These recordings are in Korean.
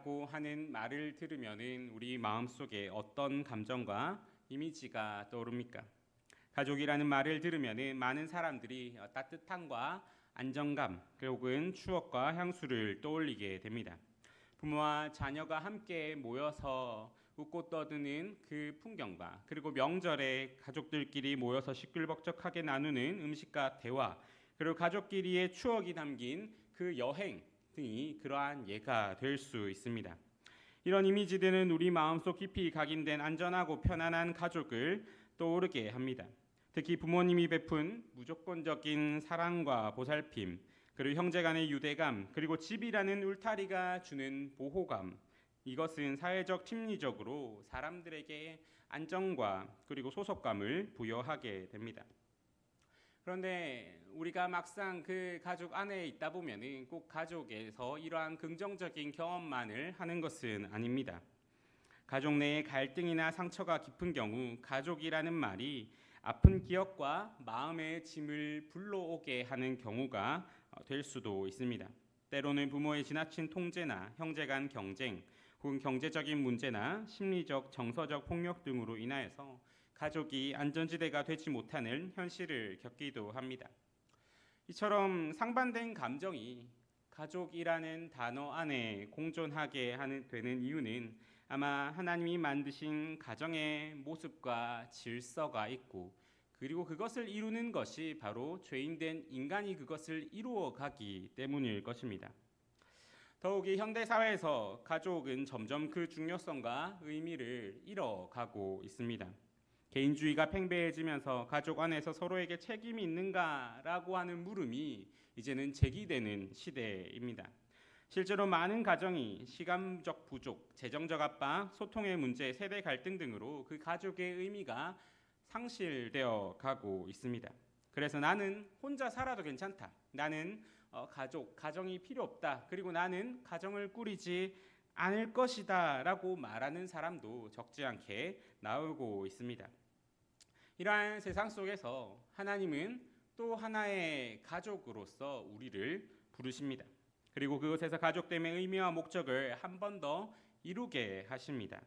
가족이라고 하는 말을 들으면은 우리 마음속에 어떤 감정과 이미지가 떠오릅니까? 가족이라는 말을 들으면은 많은 사람들이 따뜻함과 안정감, 혹은 추억과 향수를 떠올리게 됩니다. 부모와 자녀가 함께 모여서 웃고 떠드는 그 풍경과, 그리고 명절에 가족들끼리 모여서 시끌벅적하게 나누는 음식과 대화, 그리고 가족끼리의 추억이 담긴 그 여행 등이 그러한 예가 될 수 있습니다. 이런 이미지들은 우리 마음속 깊이 각인된 안전하고 편안한 가족을 떠오르게 합니다. 특히 부모님이 베푼 무조건적인 사랑과 보살핌, 그리고 형제 간의 유대감, 그리고 집이라는 울타리가 주는 보호감, 이것은 사회적 심리적으로 사람들에게 안정과 그리고 소속감을 부여하게 됩니다. 그런데 우리가 막상 그 가족 안에 있다 보면은 꼭 가족에서 이러한 긍정적인 경험만을 하는 것은 아닙니다. 가족 내의 갈등이나 상처가 깊은 경우 가족이라는 말이 아픈 기억과 마음의 짐을 불러오게 하는 경우가 될 수도 있습니다. 때로는 부모의 지나친 통제나 형제 간 경쟁, 혹은 경제적인 문제나 심리적, 정서적 폭력 등으로 인하여서 가족이 안전지대가 되지 못하는 현실을 겪기도 합니다. 이처럼 상반된 감정이 가족이라는 단어 안에 공존하게 되는 이유는 아마 하나님이 만드신 가정의 모습과 질서가 있고, 그리고 그것을 이루는 것이 바로 죄인된 인간이 그것을 이루어가기 때문일 것입니다. 더욱이 현대사회에서 가족은 점점 그 중요성과 의미를 잃어가고 있습니다. 개인주의가 팽배해지면서 가족 안에서 서로에게 책임이 있는가라고 하는 물음이 이제는 제기되는 시대입니다. 실제로 많은 가정이 시간적 부족, 재정적 압박, 소통의 문제, 세대 갈등 등으로 그 가족의 의미가 상실되어 가고 있습니다. 그래서 나는 혼자 살아도 괜찮다. 나는 가정이 필요 없다. 그리고 나는 가정을 꾸리지 않을 것이다 라고 말하는 사람도 적지 않게 나오고 있습니다. 이러한 세상 속에서 하나님은 또 하나의 가족으로서 우리를 부르십니다. 그리고 그것에서 가족됨의 의미와 목적을 한 번 더 이루게 하십니다.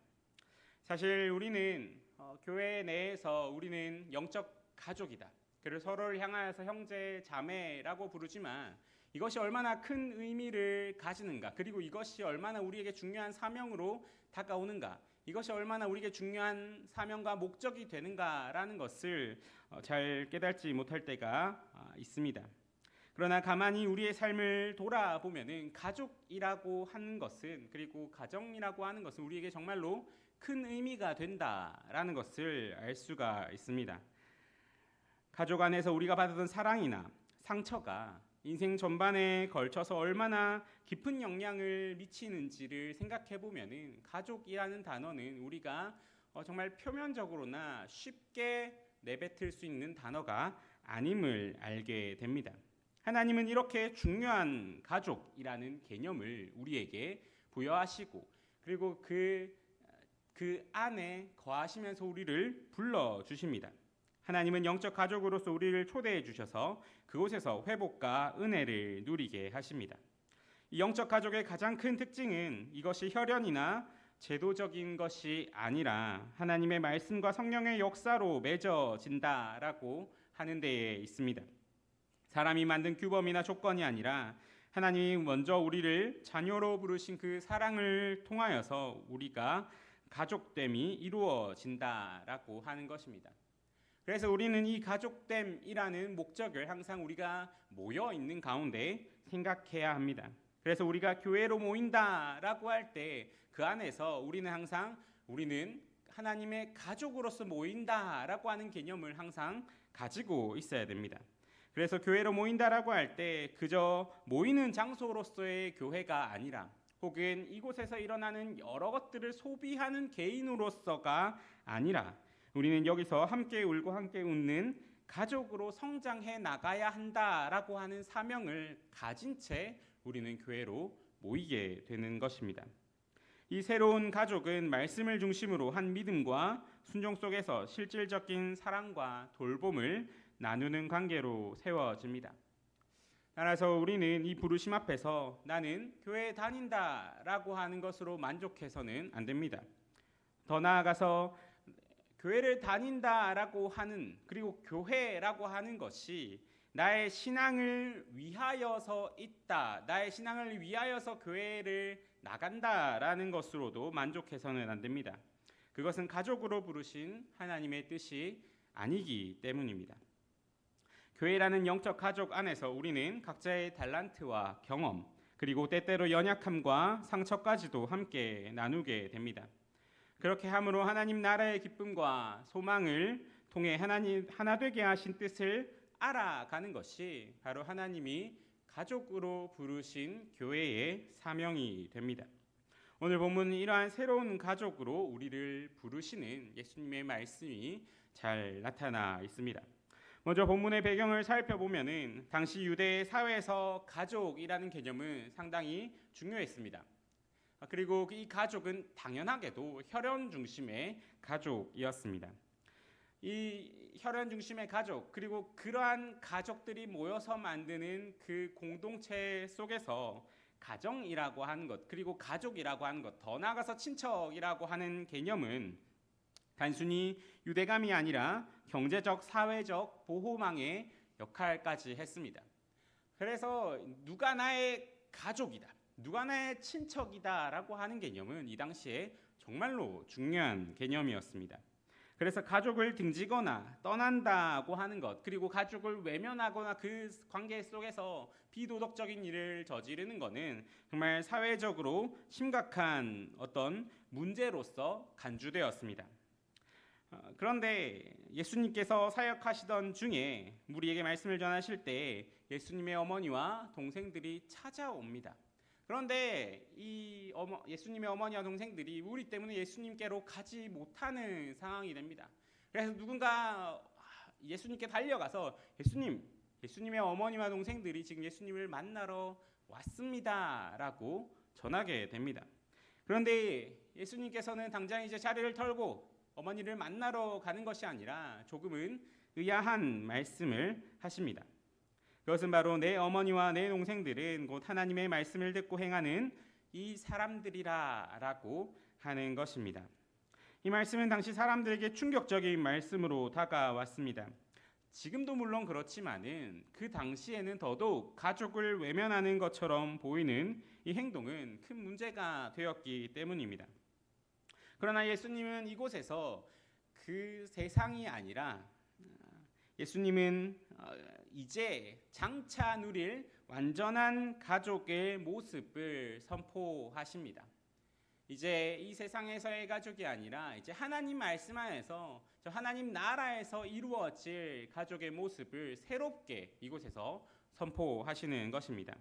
사실 우리는 교회 내에서 우리는 영적 가족이다. 그를 서로를 향하여서 형제, 자매라고 부르지만 이것이 얼마나 큰 의미를 가지는가, 그리고 이것이 얼마나 우리에게 중요한 사명으로 다가오는가, 이것이 얼마나 우리에게 중요한 사명과 목적이 되는가라는 것을 잘 깨닫지 못할 때가 있습니다. 그러나 가만히 우리의 삶을 돌아보면은 가족이라고 하는 것은, 그리고 가정이라고 하는 것은 우리에게 정말로 큰 의미가 된다라는 것을 알 수가 있습니다. 가족 안에서 우리가 받았던 사랑이나 상처가 인생 전반에 걸쳐서 얼마나 깊은 영향을 미치는지를 생각해 보면은 가족이라는 단어는 우리가 정말 표면적으로나 쉽게 내뱉을 수 있는 단어가 아님을 알게 됩니다. 하나님은 이렇게 중요한 가족이라는 개념을 우리에게 부여하시고, 그리고 그 안에 거하시면서 우리를 불러주십니다. 하나님은 영적 가족으로서 우리를 초대해 주셔서 그곳에서 회복과 은혜를 누리게 하십니다. 이 영적 가족의 가장 큰 특징은 이것이 혈연이나 제도적인 것이 아니라 하나님의 말씀과 성령의 역사로 맺어진다라고 하는 데에 있습니다. 사람이 만든 규범이나 조건이 아니라 하나님이 먼저 우리를 자녀로 부르신 그 사랑을 통하여서 우리가 가족됨이 이루어진다라고 하는 것입니다. 그래서 우리는 이 가족됨이라는 목적을 항상 우리가 모여 있는 가운데 생각해야 합니다. 그래서 우리가 교회로 모인다라고 할 때 그 안에서 우리는 항상 우리는 하나님의 가족으로서 모인다라고 하는 개념을 항상 가지고 있어야 됩니다. 그래서 교회로 모인다라고 할 때 그저 모이는 장소로서의 교회가 아니라, 혹은 이곳에서 일어나는 여러 것들을 소비하는 개인으로서가 아니라, 우리는 여기서 함께 울고 함께 웃는 가족으로 성장해 나가야 한다라고 하는 사명을 가진 채 우리는 교회로 모이게 되는 것입니다. 이 새로운 가족은 말씀을 중심으로 한 믿음과 순종 속에서 실질적인 사랑과 돌봄을 나누는 관계로 세워집니다. 따라서 우리는 이 부르심 앞에서 나는 교회에 다닌다라고 하는 것으로 만족해서는 안 됩니다. 더 나아가서 교회를 다닌다라고 하는, 그리고 교회라고 하는 것이 나의 신앙을 위하여서 있다, 나의 신앙을 위하여서 교회를 나간다라는 것으로도 만족해서는 안 됩니다. 그것은 가족으로 부르신 하나님의 뜻이 아니기 때문입니다. 교회라는 영적 가족 안에서 우리는 각자의 달란트와 경험, 그리고 때때로 연약함과 상처까지도 함께 나누게 됩니다. 그렇게 함으로 하나님 나라의 기쁨과 소망을 통해 하나님 하나 되게 하신 뜻을 알아가는 것이 바로 하나님이 가족으로 부르신 교회의 사명이 됩니다. 오늘 본문은 이러한 새로운 가족으로 우리를 부르시는 예수님의 말씀이 잘 나타나 있습니다. 먼저 본문의 배경을 살펴보면은 당시 유대 사회에서 가족이라는 개념은 상당히 중요했습니다. 그리고 이 가족은 당연하게도 혈연 중심의 가족이었습니다. 이 혈연 중심의 가족, 그리고 그러한 가족들이 모여서 만드는 그 공동체 속에서 가정이라고 하는 것, 그리고 가족이라고 하는 것, 더 나아가서 친척이라고 하는 개념은 단순히 유대감이 아니라 경제적, 사회적 보호망의 역할까지 했습니다. 그래서 누가 나의 가족이다, 누가 나의 친척이다라고 하는 개념은 이 당시에 정말로 중요한 개념이었습니다. 그래서 가족을 등지거나 떠난다고 하는 것, 그리고 가족을 외면하거나 그 관계 속에서 비도덕적인 일을 저지르는 것은 정말 사회적으로 심각한 어떤 문제로서 간주되었습니다. 그런데 예수님께서 사역하시던 중에 우리에게 말씀을 전하실 때 예수님의 어머니와 동생들이 찾아옵니다. 그런데 이 예수님의 어머니와 동생들이 우리 때문에 예수님께로 가지 못하는 상황이 됩니다. 그래서 누군가 예수님께 달려가서 예수님의 어머니와 동생들이 지금 예수님을 만나러 왔습니다라고 전하게 됩니다. 그런데 예수님께서는 당장 이제 자리를 털고 어머니를 만나러 가는 것이 아니라 조금은 의아한 말씀을 하십니다. 그것은 바로 내 어머니와 내 동생들은 곧 하나님의 말씀을 듣고 행하는 이 사람들이라라고 하는 것입니다. 이 말씀은 당시 사람들에게 충격적인 말씀으로 다가왔습니다. 지금도 물론 그렇지만은 그 당시에는 더더욱 가족을 외면하는 것처럼 보이는 이 행동은 큰 문제가 되었기 때문입니다. 그러나 예수님은 이곳에서 그 세상이 아니라 예수님은 이제 장차 누릴 완전한 가족의 모습을 선포하십니다. 이제 이 세상에서의 가족이 아니라 이제 하나님 말씀 안에서 저 하나님 나라에서 이루어질 가족의 모습을 새롭게 이곳에서 선포하시는 것입니다.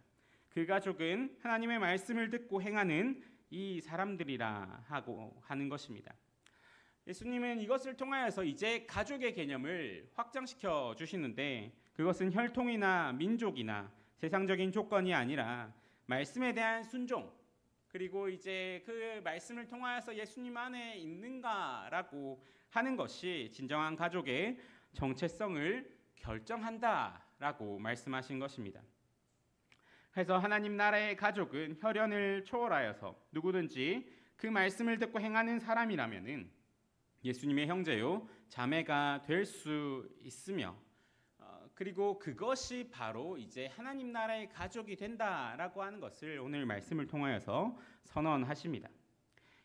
그 가족은 하나님의 말씀을 듣고 행하는 이 사람들이라 하고 하는 것입니다. 예수님은 이것을 통하여서 이제 가족의 개념을 확장시켜 주시는데 그것은 혈통이나 민족이나 세상적인 조건이 아니라 말씀에 대한 순종, 그리고 이제 그 말씀을 통하여서 예수님 안에 있는가라고 하는 것이 진정한 가족의 정체성을 결정한다라고 말씀하신 것입니다. 그래서 하나님 나라의 가족은 혈연을 초월하여서 누구든지 그 말씀을 듣고 행하는 사람이라면은 예수님의 형제요 자매가 될 수 있으며 그리고 그것이 바로 이제 하나님 나라의 가족이 된다라고 하는 것을 오늘 말씀을 통하여서 선언하십니다.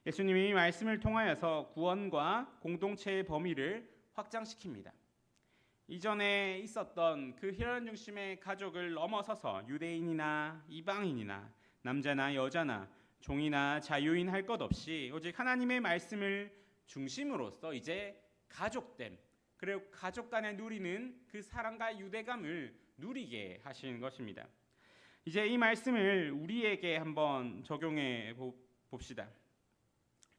예수님이 이 말씀을 통하여서 구원과 공동체의 범위를 확장시킵니다. 이전에 있었던 그 혈연 중심의 가족을 넘어서서 유대인이나 이방인이나 남자나 여자나 종이나 자유인 할 것 없이 오직 하나님의 말씀을 중심으로써 이제 가족됨, 그리고 가족 간에 누리는 그 사랑과 유대감을 누리게 하시는 것입니다. 이제 이 말씀을 우리에게 한번 적용해 봅시다.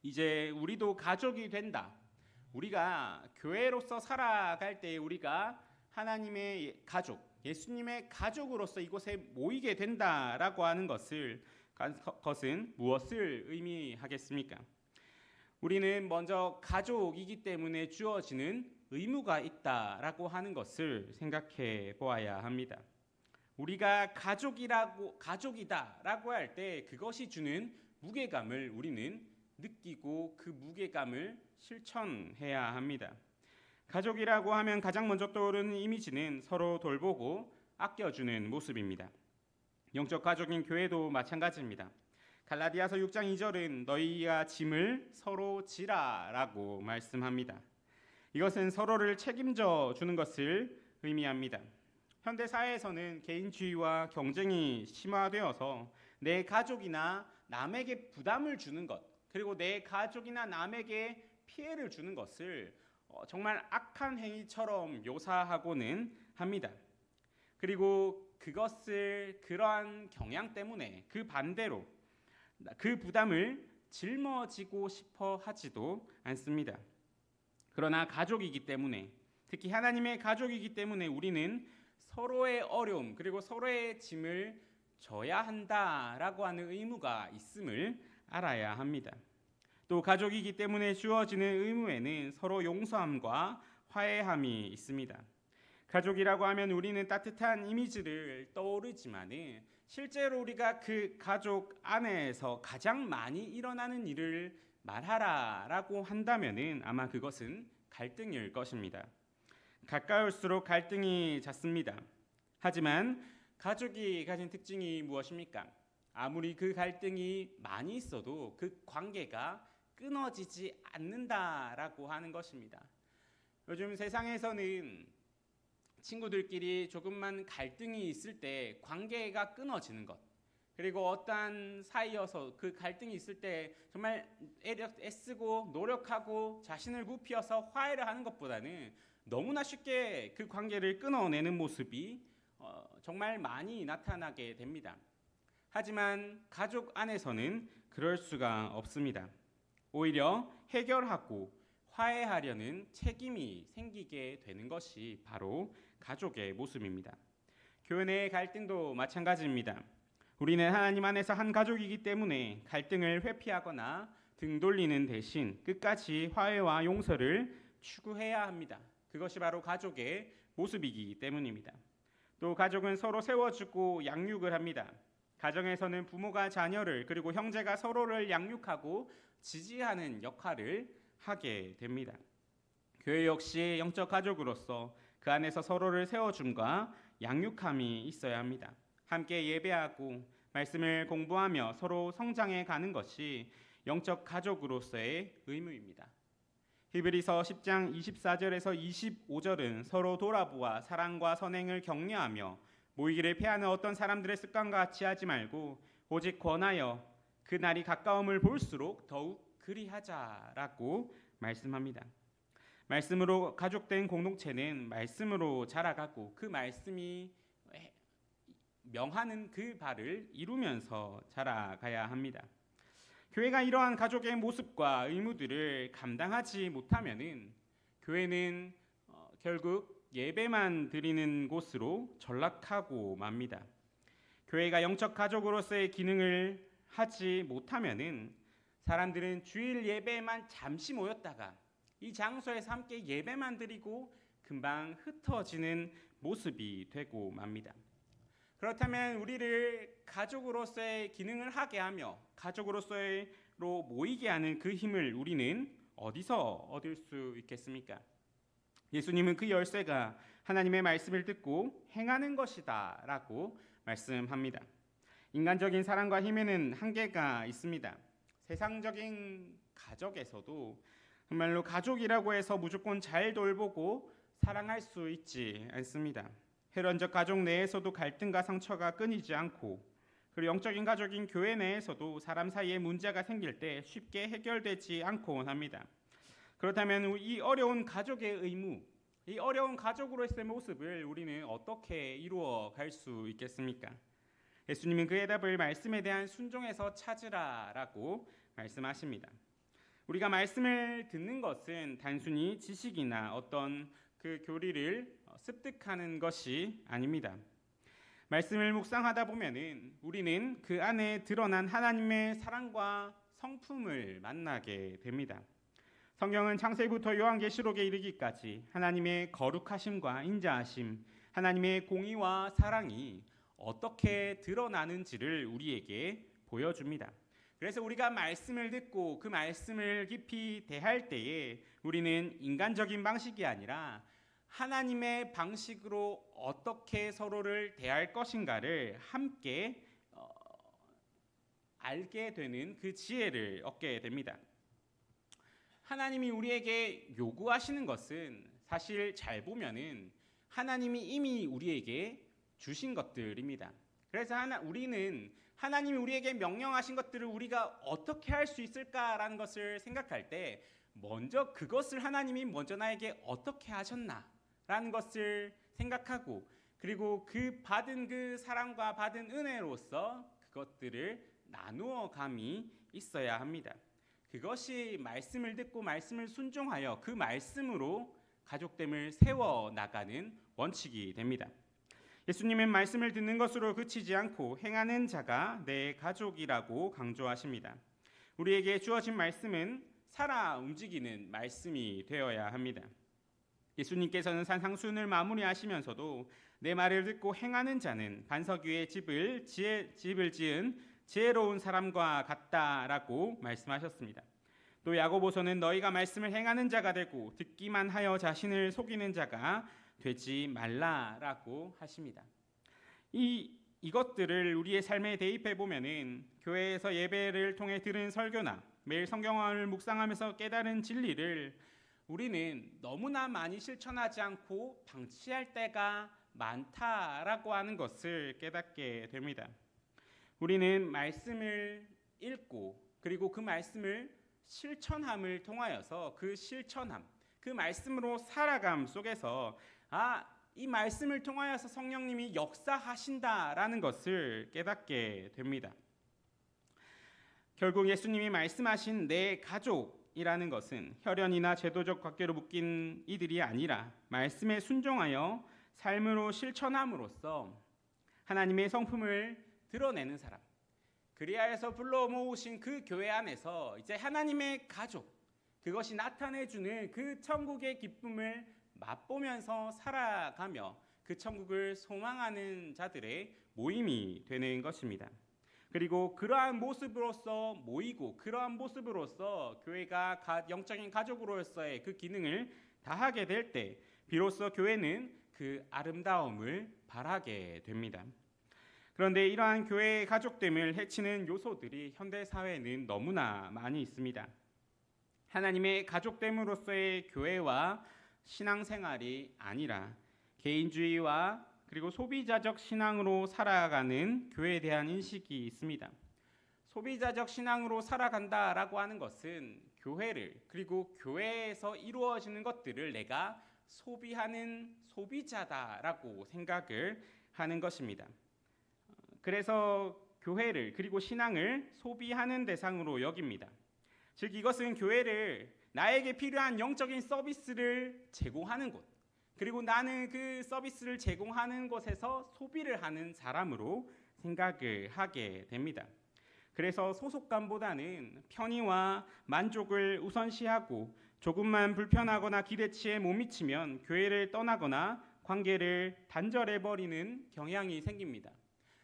이제 우리도 가족이 된다. 우리가 교회로서 살아갈 때 우리가 하나님의 가족, 예수님의 가족으로서 이곳에 모이게 된다라고 하는 것은 무엇을 의미하겠습니까? 우리는 먼저 가족이기 때문에 주어지는 의무가 있다라고 하는 것을 생각해 보아야 합니다. 우리가 가족이다라고 할 때 그것이 주는 무게감을 우리는 느끼고 그 무게감을 실천해야 합니다. 가족이라고 하면 가장 먼저 떠오르는 이미지는 서로 돌보고 아껴주는 모습입니다. 영적 가족인 교회도 마찬가지입니다. 갈라디아서 6장 2절은 너희가 짐을 서로 지라라고 말씀합니다. 이것은 서로를 책임져 주는 것을 의미합니다. 현대 사회에서는 개인주의와 경쟁이 심화되어서 내 가족이나 남에게 부담을 주는 것, 그리고 내 가족이나 남에게 피해를 주는 것을 정말 악한 행위처럼 묘사하고는 합니다. 그리고 그것을 그러한 경향 때문에 그 반대로 그 부담을 짊어지고 싶어 하지도 않습니다. 그러나 가족이기 때문에, 특히 하나님의 가족이기 때문에 우리는 서로의 어려움 그리고 서로의 짐을 져야 한다라고 하는 의무가 있음을 알아야 합니다. 또 가족이기 때문에 주어지는 의무에는 서로 용서함과 화해함이 있습니다. 가족이라고 하면 우리는 따뜻한 이미지를 떠오르지만은 실제로 우리가 그 가족 안에서 가장 많이 일어나는 일을 말하라라고 한다면은 아마 그것은 갈등일 것입니다. 가까울수록 갈등이 잦습니다. 하지만 가족이 가진 특징이 무엇입니까? 아무리 그 갈등이 많이 있어도 그 관계가 끊어지지 않는다라고 하는 것입니다. 요즘 세상에서는 친구들끼리 조금만 갈등이 있을 때 관계가 끊어지는 것, 그리고 어떠한 사이여서 그 갈등이 있을 때 정말 애쓰고 노력하고 자신을 굽히어서 화해를 하는 것보다는 너무나 쉽게 그 관계를 끊어내는 모습이 정말 많이 나타나게 됩니다. 하지만 가족 안에서는 그럴 수가 없습니다. 오히려 해결하고 화해하려는 책임이 생기게 되는 것이 바로 가족의 모습입니다. 교회 내 갈등도 마찬가지입니다. 우리는 하나님 안에서 한 가족이기 때문에 갈등을 회피하거나 등 돌리는 대신 끝까지 화해와 용서를 추구해야 합니다. 그것이 바로 가족의 모습이기 때문입니다. 또 가족은 서로 세워주고 양육을 합니다. 가정에서는 부모가 자녀를 그리고 형제가 서로를 양육하고 지지하는 역할을 하게 됩니다. 교회 역시 영적 가족으로서 그 안에서 서로를 세워줌과 양육함이 있어야 합니다. 함께 예배하고 말씀을 공부하며 서로 성장해 가는 것이 영적 가족으로서의 의무입니다. 히브리서 10장 24절에서 25절은 서로 돌아보아 사랑과 선행을 격려하며 모이기를 피하는 어떤 사람들의 습관과 같이 하지 말고 오직 권하여 그 날이 가까움을 볼수록 더욱 그리하자라고 말씀합니다. 말씀으로 가족된 공동체는 말씀으로 자라가고 그 말씀이 명하는 그 바를 이루면서 자라가야 합니다. 교회가 이러한 가족의 모습과 의무들을 감당하지 못하면은 교회는 결국 예배만 드리는 곳으로 전락하고 맙니다. 교회가 영적 가족으로서의 기능을 하지 못하면은 사람들은 주일 예배에만 잠시 모였다가 이 장소에서 함께 예배만 드리고 금방 흩어지는 모습이 되고 맙니다. 그렇다면 우리를 가족으로서의 기능을 하게 하며 가족으로서로 모이게 하는 그 힘을 우리는 어디서 얻을 수 있겠습니까? 예수님은 그 열쇠가 하나님의 말씀을 듣고 행하는 것이다 라고 말씀합니다. 인간적인 사랑과 힘에는 한계가 있습니다. 세상적인 가족에서도 정말로 가족이라고 해서 무조건 잘 돌보고 사랑할 수 있지 않습니다. 혈연적 가족 내에서도 갈등과 상처가 끊이지 않고 그리고 영적인 가족인 교회 내에서도 사람 사이에 문제가 생길 때 쉽게 해결되지 않곤 합니다. 그렇다면 이 어려운 가족의 의무, 이 어려운 가족으로서의 모습을 우리는 어떻게 이루어 갈 수 있겠습니까? 예수님은 그 해답을 말씀에 대한 순종에서 찾으라라고 말씀하십니다. 우리가 말씀을 듣는 것은 단순히 지식이나 어떤 그 교리를 습득하는 것이 아닙니다. 말씀을 묵상하다 보면은 우리는 그 안에 드러난 하나님의 사랑과 성품을 만나게 됩니다. 성경은 창세기부터 요한계시록에 이르기까지 하나님의 거룩하심과 인자하심, 하나님의 공의와 사랑이 어떻게 드러나는지를 우리에게 보여줍니다. 그래서 우리가 말씀을 듣고 그 말씀을 깊이 대할 때에 우리는 인간적인 방식이 아니라 하나님의 방식으로 어떻게 서로를 대할 것인가를 함께 알게 되는 그 지혜를 얻게 됩니다. 하나님이 우리에게 요구하시는 것은 사실 잘 보면은 하나님이 이미 우리에게 주신 것들입니다. 그래서 우리는 하나님이 우리에게 명령하신 것들을 우리가 어떻게 할 수 있을까라는 것을 생각할 때 먼저 그것을 하나님이 먼저 나에게 어떻게 하셨나라는 것을 생각하고 그리고 그 받은 그 사랑과 받은 은혜로서 그것들을 나누어 감이 있어야 합니다. 그것이 말씀을 듣고 말씀을 순종하여 그 말씀으로 가족됨을 세워 나가는 원칙이 됩니다. 예수님은 말씀을 듣는 것으로 그치지 않고 행하는 자가 내 가족이라고 강조하십니다. 우리에게 주어진 말씀은 살아 움직이는 말씀이 되어야 합니다. 예수님께서는 산상수훈을 마무리하시면서도 내 말을 듣고 행하는 자는 반석 위에 집을 지은 지혜로운 사람과 같다라고 말씀하셨습니다. 또 야고보서는 너희가 말씀을 행하는 자가 되고 듣기만 하여 자신을 속이는 자가 되지 말라라고 하십니다. 이것들을 우리의 삶에 대입해 보면은 교회에서 예배를 통해 들은 설교나 매일 성경을 묵상하면서 깨달은 진리를 우리는 너무나 많이 실천하지 않고 방치할 때가 많다라고 하는 것을 깨닫게 됩니다. 우리는 말씀을 읽고 그리고 그 말씀을 실천함을 통하여서 그 실천함, 그 말씀으로 살아감 속에서 이 말씀을 통하여서 성령님이 역사하신다라는 것을 깨닫게 됩니다. 결국 예수님이 말씀하신 내 가족이라는 것은 혈연이나 제도적 관계로 묶인 이들이 아니라 말씀에 순종하여 삶으로 실천함으로써 하나님의 성품을 드러내는 사람, 그리하여서 불러 모으신 그 교회 안에서 이제 하나님의 가족, 그것이 나타내주는 그 천국의 기쁨을 맛보면서 살아가며 그 천국을 소망하는 자들의 모임이 되는 것입니다. 그리고 그러한 모습으로서 모이고 그러한 모습으로서 교회가 영적인 가족으로서의 그 기능을 다하게 될 때 비로소 교회는 그 아름다움을 발하게 됩니다. 그런데 이러한 교회의 가족됨을 해치는 요소들이 현대 사회에는 너무나 많이 있습니다. 하나님의 가족됨으로서의 교회와 신앙생활이 아니라 개인주의와 그리고 소비자적 신앙으로 살아가는 교회에 대한 인식이 있습니다. 소비자적 신앙으로 살아간다라고 하는 것은 교회를 그리고 교회에서 이루어지는 것들을 내가 소비하는 소비자다라고 생각을 하는 것입니다. 그래서 교회를 그리고 신앙을 소비하는 대상으로 여깁니다. 즉 이것은 교회를 나에게 필요한 영적인 서비스를 제공하는 곳, 그리고 나는 그 서비스를 제공하는 곳에서 소비를 하는 사람으로 생각을 하게 됩니다. 그래서 소속감보다는 편의와 만족을 우선시하고 조금만 불편하거나 기대치에 못 미치면 교회를 떠나거나 관계를 단절해버리는 경향이 생깁니다.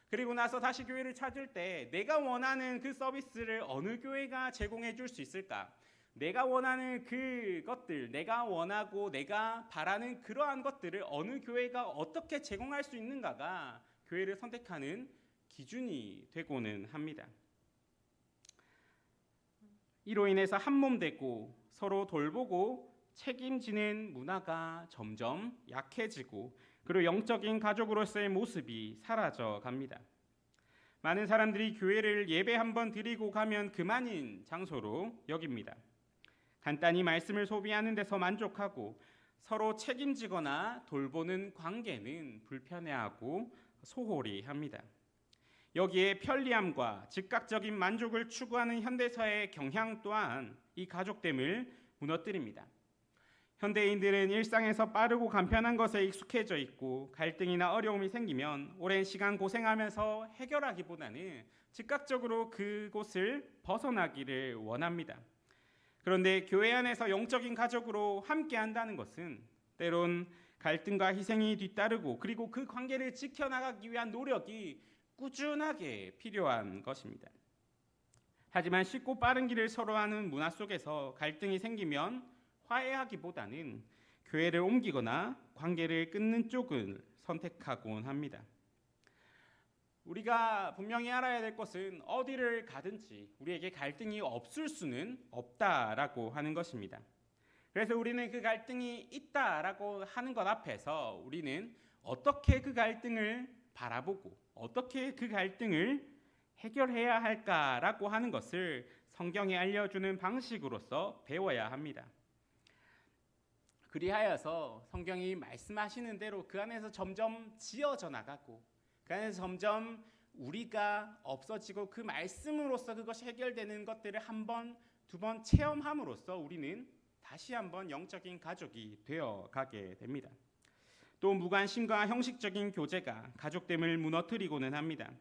그리고 나서 다시 교회를 찾을 때 내가 원하는 그 서비스를 어느 교회가 제공해 줄 수 있을까? 내가 원하는 그것들, 내가 원하고 내가 바라는 그러한 것들을 어느 교회가 어떻게 제공할 수 있는가가 교회를 선택하는 기준이 되고는 합니다. 이로 인해서 한몸 되고 서로 돌보고 책임지는 문화가 점점 약해지고 그리고 영적인 가족으로서의 모습이 사라져 갑니다. 많은 사람들이 교회를 예배 한번 드리고 가면 그만인 장소로 여깁니다. 간단히 말씀을 소비하는 데서 만족하고 서로 책임지거나 돌보는 관계는 불편해하고 소홀히 합니다. 여기에 편리함과 즉각적인 만족을 추구하는 현대사의 경향 또한 이 가족됨을 무너뜨립니다. 현대인들은 일상에서 빠르고 간편한 것에 익숙해져 있고 갈등이나 어려움이 생기면 오랜 시간 고생하면서 해결하기보다는 즉각적으로 그곳을 벗어나기를 원합니다. 그런데 교회 안에서 영적인 가족으로 함께 한다는 것은 때론 갈등과 희생이 뒤따르고 그리고 그 관계를 지켜나가기 위한 노력이 꾸준하게 필요한 것입니다. 하지만 쉽고 빠른 길을 서로하는 문화 속에서 갈등이 생기면 화해하기보다는 교회를 옮기거나 관계를 끊는 쪽을 선택하곤 합니다. 우리가 분명히 알아야 될 것은 어디를 가든지 우리에게 갈등이 없을 수는 없다라고 하는 것입니다. 그래서 우리는 그 갈등이 있다라고 하는 것 앞에서 우리는 어떻게 그 갈등을 바라보고 어떻게 그 갈등을 해결해야 할까라고 하는 것을 성경이 알려주는 방식으로서 배워야 합니다. 그리하여서 성경이 말씀하시는 대로 그 안에서 점점 지어져 나가고 그 안에서 점점 우리가 없어지고 그 말씀으로서 그것이 해결되는 것들을 한 번, 두 번 체험함으로써 우리는 다시 한번 영적인 가족이 되어가게 됩니다. 또 무관심과 형식적인 교제가 가족됨을 무너뜨리고는 합니다.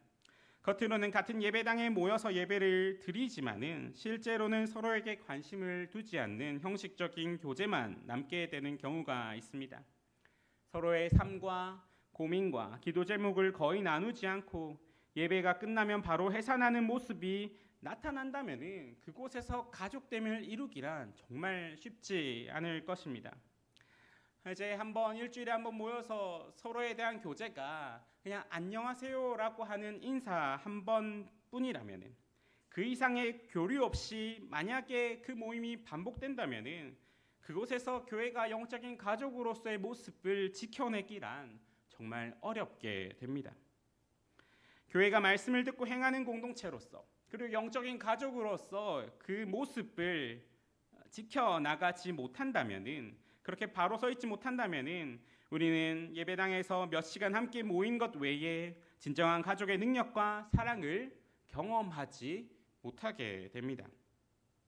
겉으로는 같은 예배당에 모여서 예배를 드리지만은 실제로는 서로에게 관심을 두지 않는 형식적인 교제만 남게 되는 경우가 있습니다. 서로의 삶과 고민과 기도 제목을 거의 나누지 않고 예배가 끝나면 바로 해산하는 모습이 나타난다면은 그곳에서 가족됨을 이루기란 정말 쉽지 않을 것입니다. 이제 한번 일주일에 한번 모여서 서로에 대한 교제가 그냥 안녕하세요라고 하는 인사 한 번뿐이라면은 그 이상의 교류 없이 만약에 그 모임이 반복된다면은 그곳에서 교회가 영적인 가족으로서의 모습을 지켜내기란 정말 어렵게 됩니다. 교회가 말씀을 듣고 행하는 공동체로서 그리고 영적인 가족으로서 그 모습을 지켜나가지 못한다면은 그렇게 바로 서 있지 못한다면은 우리는 예배당에서 몇 시간 함께 모인 것 외에 진정한 가족의 능력과 사랑을 경험하지 못하게 됩니다.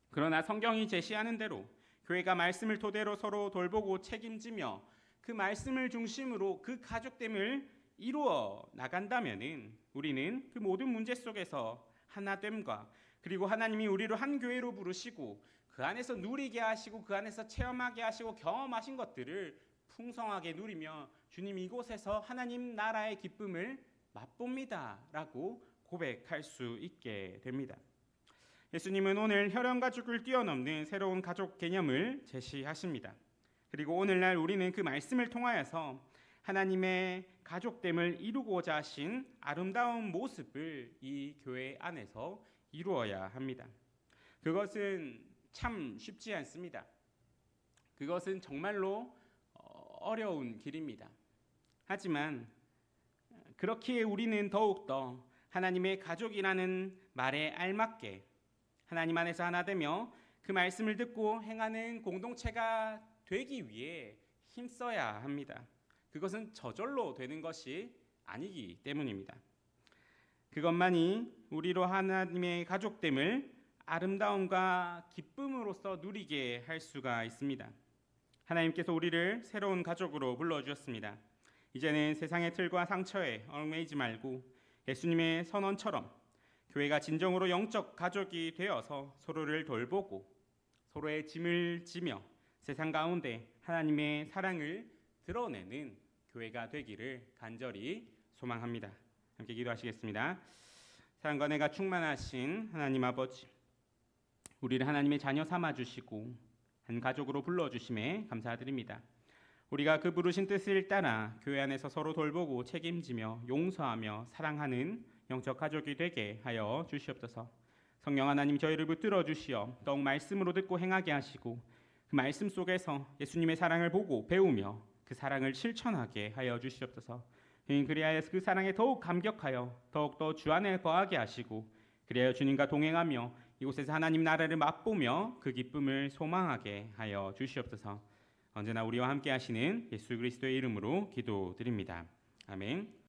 그러나 성경이 제시하는 대로 교회가 말씀을 토대로 서로 돌보고 책임지며 그 말씀을 중심으로 그 가족됨을 이루어 나간다면은 우리는 그 모든 문제 속에서 하나됨과 그리고 하나님이 우리를 한 교회로 부르시고 그 안에서 누리게 하시고 그 안에서 체험하게 하시고 경험하신 것들을 풍성하게 누리며 주님 이곳에서 하나님 나라의 기쁨을 맛봅니다 라고 고백할 수 있게 됩니다. 예수님은 오늘 혈연가족을 뛰어넘는 새로운 가족 개념을 제시하십니다. 그리고 오늘날 우리는 그 말씀을 통하여서 하나님의 가족됨을 이루고자 하신 아름다운 모습을 이 교회 안에서 이루어야 합니다. 그것은 참 쉽지 않습니다. 그것은 정말로 어려운 길입니다. 하지만 그렇기에 우리는 더욱더 하나님의 가족이라는 말에 알맞게 하나님 안에서 하나 되며 그 말씀을 듣고 행하는 공동체가 되기 위해 힘써야 합니다. 그것은 저절로 되는 것이 아니기 때문입니다. 그것만이 우리로 하나님의 가족됨을 아름다움과 기쁨으로써 누리게 할 수가 있습니다. 하나님께서 우리를 새로운 가족으로 불러주셨습니다. 이제는 세상의 틀과 상처에 얽매이지 말고 예수님의 선언처럼 교회가 진정으로 영적 가족이 되어서 서로를 돌보고 서로의 짐을 지며 세상 가운데 하나님의 사랑을 드러내는 교회가 되기를 간절히 소망합니다. 함께 기도하시겠습니다. 사랑과 은혜가 충만하신 하나님 아버지, 우리를 하나님의 자녀 삼아주시고 한 가족으로 불러주심에 감사드립니다. 우리가 그 부르신 뜻을 따라 교회 안에서 서로 돌보고 책임지며 용서하며 사랑하는 영적 가족이 되게 하여 주시옵소서. 성령 하나님 저희를 붙들어 주시어 더욱 말씀으로 듣고 행하게 하시고 그 말씀 속에서 예수님의 사랑을 보고 배우며 그 사랑을 실천하게 하여 주시옵소서. 그리하여 그 사랑에 더욱 감격하여 더욱더 주 안에 거하게 하시고 그리하여 주님과 동행하며 이곳에서 하나님 나라를 맛보며 그 기쁨을 소망하게 하여 주시옵소서. 언제나 우리와 함께 하시는 예수 그리스도의 이름으로 기도드립니다. 아멘.